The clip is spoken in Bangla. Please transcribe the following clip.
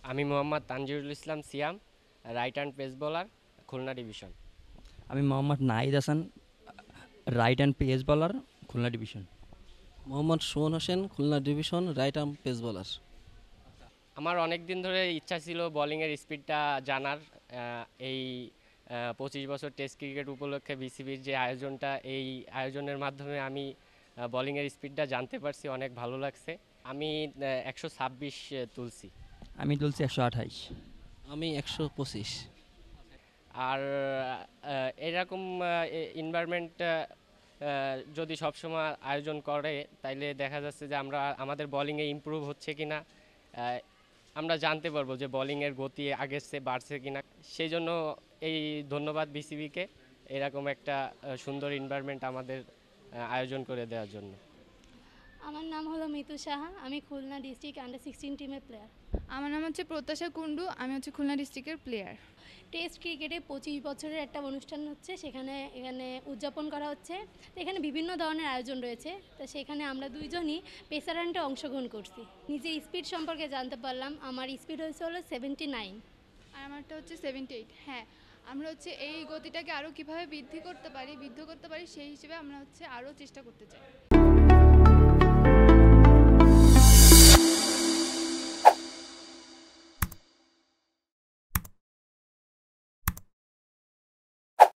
আমি Mohammad Tanjirul Islam Siam, right hand pace bowler, Khulna division. আমি Mohammad Nahid Hasan, right hand pace bowler, Khulna division. Mohammad Sumon Hossain, Khulna division, right arm pace bowler. আমার অনেক দিন ধরে ইচ্ছা ছিল বোলিংয়ের স্পিডটা জানার। এই 25 বছর টেস্ট ক্রিকেট উপলক্ষে বিসিবির যে আয়োজনটা, এই আয়োজনের মাধ্যমে আমি বোলিংয়ের স্পিডটা জানতে পারছি, অনেক ভালো লাগছে। আমি 126 তুলছি। আমি তুলছি 128। আমি 125। আর এরকম এনভায়রনমেন্ট যদি সবসময় আয়োজন করে, তাইলে দেখা যাচ্ছে যে আমরা আমাদের বোলিংয়ে ইমপ্রুভ হচ্ছে কিনা আমরা জানতে পারবো, যে বোলিংয়ের গতি আগের চেয়ে বাড়ছে কিনা। সেই জন্য এই ধন্যবাদ বিসিবিকে এরকম একটা সুন্দর এনভায়রনমেন্ট আমাদের আয়োজন করে দেওয়ার জন্য। আমার নাম হলো মিতু সাহা, আমি খুলনা ডিস্ট্রিক্ট আন্ডার 16 টিমের প্লেয়ার। আমার নাম হচ্ছে প্রত্যাশা কুন্ডু, আমি হচ্ছে খুলনা ডিস্ট্রিক্টের প্লেয়ার। টেস্ট ক্রিকেটে 25 বছরের একটা অনুষ্ঠান হচ্ছে, এখানে উদযাপন করা হচ্ছে। তো এখানে বিভিন্ন ধরনের আয়োজন রয়েছে, তো সেখানে আমরা দুইজনই পেসার রানটা অংশগ্রহণ করছি। নিজের স্পিড সম্পর্কে জানতে পারলাম, আমার স্পিড হয়েছে হলো 79। আর আমারটা হচ্ছে 78। হ্যাঁ, আমরা হচ্ছে এই গতিটাকে আরও কীভাবে বৃদ্ধি করতে পারি সেই হিসেবে আমরা হচ্ছে আরও চেষ্টা করতে চাই।